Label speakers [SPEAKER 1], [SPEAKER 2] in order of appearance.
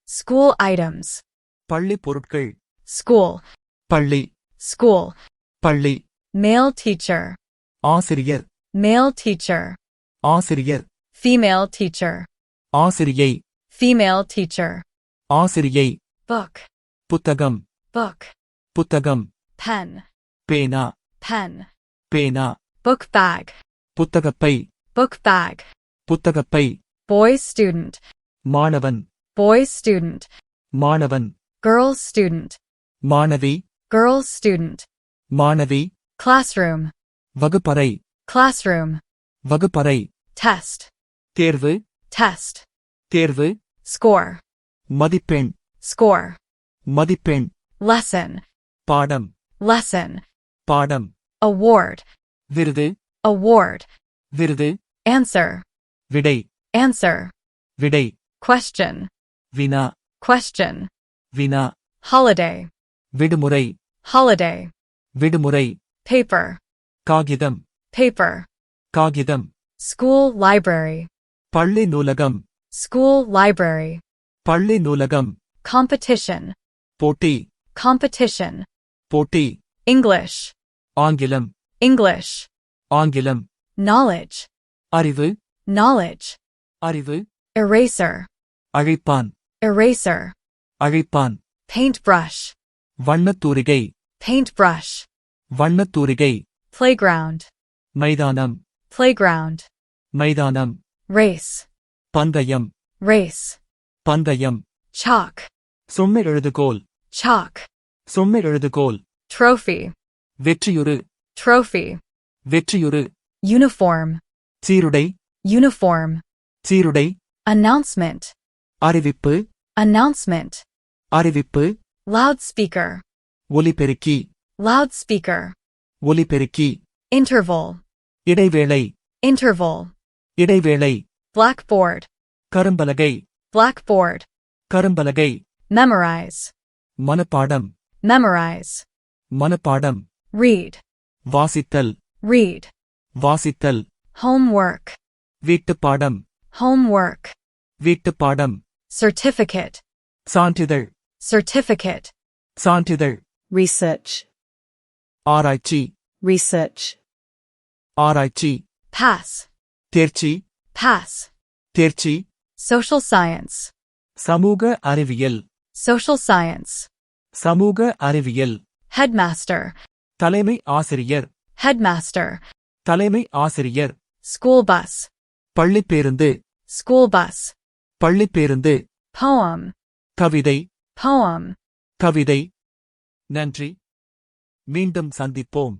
[SPEAKER 1] School items.
[SPEAKER 2] பள்ளி பொருட்கள்.
[SPEAKER 1] School.
[SPEAKER 2] பள்ளி.
[SPEAKER 1] School.
[SPEAKER 2] பள்ளி.
[SPEAKER 1] Male teacher.
[SPEAKER 2] ஆசிரியர்.
[SPEAKER 1] Male teacher.
[SPEAKER 2] ஆசிரியர்.
[SPEAKER 1] Female teacher.
[SPEAKER 2] ஆசிரியை.
[SPEAKER 1] Female teacher.
[SPEAKER 2] ஆசிரியை.
[SPEAKER 1] Book.
[SPEAKER 2] புத்தகம்.
[SPEAKER 1] Book.
[SPEAKER 2] புத்தகம்.
[SPEAKER 1] Pen.
[SPEAKER 2] பேனா.
[SPEAKER 1] Pen.
[SPEAKER 2] பேனா.
[SPEAKER 1] Book bag.
[SPEAKER 2] புத்தகப்பை.
[SPEAKER 1] Book bag.
[SPEAKER 2] புத்தகப்பை.
[SPEAKER 1] Boy student.
[SPEAKER 2] மாணவன்.
[SPEAKER 1] Boy student.
[SPEAKER 2] மாணவன்.
[SPEAKER 1] Girl student.
[SPEAKER 2] மாணவி.
[SPEAKER 1] Girl student.
[SPEAKER 2] மாணவி.
[SPEAKER 1] Classroom.
[SPEAKER 2] வகுப்பறை.
[SPEAKER 1] Classroom.
[SPEAKER 2] வகுப்பறை.
[SPEAKER 1] Test.
[SPEAKER 2] தேர்வு.
[SPEAKER 1] Test.
[SPEAKER 2] தேர்வு.
[SPEAKER 1] Score.
[SPEAKER 2] மதிப்பெண்.
[SPEAKER 1] Score.
[SPEAKER 2] மதிப்பெண்.
[SPEAKER 1] Lesson.
[SPEAKER 2] பாடம்.
[SPEAKER 1] Lesson.
[SPEAKER 2] பாடம்.
[SPEAKER 1] Award.
[SPEAKER 2] விருது.
[SPEAKER 1] Award.
[SPEAKER 2] விருது.
[SPEAKER 1] Answer.
[SPEAKER 2] விடை.
[SPEAKER 1] Answer.
[SPEAKER 2] விடை.
[SPEAKER 1] Question.
[SPEAKER 2] வினா.
[SPEAKER 1] Question.
[SPEAKER 2] வினா.
[SPEAKER 1] Holiday.
[SPEAKER 2] விடுமுறை.
[SPEAKER 1] Holiday.
[SPEAKER 2] விடுமுறை.
[SPEAKER 1] Paper.
[SPEAKER 2] காகிதம்.
[SPEAKER 1] Paper.
[SPEAKER 2] காகிதம்.
[SPEAKER 1] School library.
[SPEAKER 2] பள்ளி நூலகம்.
[SPEAKER 1] School library.
[SPEAKER 2] பள்ளி நூலகம்.
[SPEAKER 1] Competition.
[SPEAKER 2] போட்டி.
[SPEAKER 1] Competition.
[SPEAKER 2] போட்டி.
[SPEAKER 1] English.
[SPEAKER 2] ஆங்கிலம்.
[SPEAKER 1] English.
[SPEAKER 2] ஆங்கிலம்.
[SPEAKER 1] Knowledge.
[SPEAKER 2] அறிவு.
[SPEAKER 1] Knowledge.
[SPEAKER 2] அறிவு.
[SPEAKER 1] Eraser.
[SPEAKER 2] அழிப்பான்.
[SPEAKER 1] Eraser.
[SPEAKER 2] அழிப்பான்.
[SPEAKER 1] Paintbrush.
[SPEAKER 2] வண்ணத்தூரிகை.
[SPEAKER 1] Paintbrush.
[SPEAKER 2] வண்ணத்தூரிகை.
[SPEAKER 1] Playground.
[SPEAKER 2] மைதானம்.
[SPEAKER 1] Playground.
[SPEAKER 2] மைதானம்.
[SPEAKER 1] Race.
[SPEAKER 2] பந்தயம்.
[SPEAKER 1] Race.
[SPEAKER 2] பந்தயம்.
[SPEAKER 1] Chalk.
[SPEAKER 2] சும்மை எழுதுகோல்.
[SPEAKER 1] Chalk.
[SPEAKER 2] சும்மை எழுதுகோல்.
[SPEAKER 1] Trophy.
[SPEAKER 2] வெற்றியுறு.
[SPEAKER 1] Trophy.
[SPEAKER 2] வெற்றியுறு.
[SPEAKER 1] Uniform.
[SPEAKER 2] சீருடை.
[SPEAKER 1] Uniform.
[SPEAKER 2] சீருடை.
[SPEAKER 1] Announcement.
[SPEAKER 2] அறிவிப்பு.
[SPEAKER 1] Announcement.
[SPEAKER 2] அறிவிப்பு.
[SPEAKER 1] Loudspeaker.
[SPEAKER 2] ஒலிபெருக்கி.
[SPEAKER 1] Loudspeaker.
[SPEAKER 2] ஒலிபெருக்கி.
[SPEAKER 1] Interval.
[SPEAKER 2] இடைவேளை.
[SPEAKER 1] Interval.
[SPEAKER 2] இடைவேளை.
[SPEAKER 1] Blackboard.
[SPEAKER 2] கரும்பலகை.
[SPEAKER 1] Blackboard.
[SPEAKER 2] கரும்பலகை.
[SPEAKER 1] Memorize.
[SPEAKER 2] மனப்பாடம்.
[SPEAKER 1] Memorize.
[SPEAKER 2] மனப்பாடம்.
[SPEAKER 1] Read.
[SPEAKER 2] வாசித்தல்.
[SPEAKER 1] Read.
[SPEAKER 2] வாசித்தல்.
[SPEAKER 1] Homework.
[SPEAKER 2] வீட்டுப்பாடம்.
[SPEAKER 1] Homework.
[SPEAKER 2] வீட்டுப்பாடம்.
[SPEAKER 1] Certificate.
[SPEAKER 2] சான்றிதழ்.
[SPEAKER 1] Certificate.
[SPEAKER 2] சான்றிதழ்.
[SPEAKER 3] Research.
[SPEAKER 2] ஆராய்ச்சி.
[SPEAKER 3] Research.
[SPEAKER 2] ஆராய்ச்சி.
[SPEAKER 1] Pass.
[SPEAKER 2] தேர்ச்சி.
[SPEAKER 1] Pass.
[SPEAKER 2] தேர்ச்சி.
[SPEAKER 1] Social science.
[SPEAKER 2] சமூக அறிவியல்.
[SPEAKER 1] Social science.
[SPEAKER 2] சமூக அறிவியல்.
[SPEAKER 1] Headmaster.
[SPEAKER 2] தலைமை ஆசிரியர்.
[SPEAKER 1] Headmaster.
[SPEAKER 2] தலைமை ஆசிரியர்.
[SPEAKER 1] School bus.
[SPEAKER 2] பள்ளிப்பேருந்து.
[SPEAKER 1] School bus.
[SPEAKER 2] பள்ளிப்பேருந்து.
[SPEAKER 1] Poem.
[SPEAKER 2] கவிதை.
[SPEAKER 1] Poem.
[SPEAKER 2] கவிதை. நன்றி. மீண்டும் சந்திப்போம்.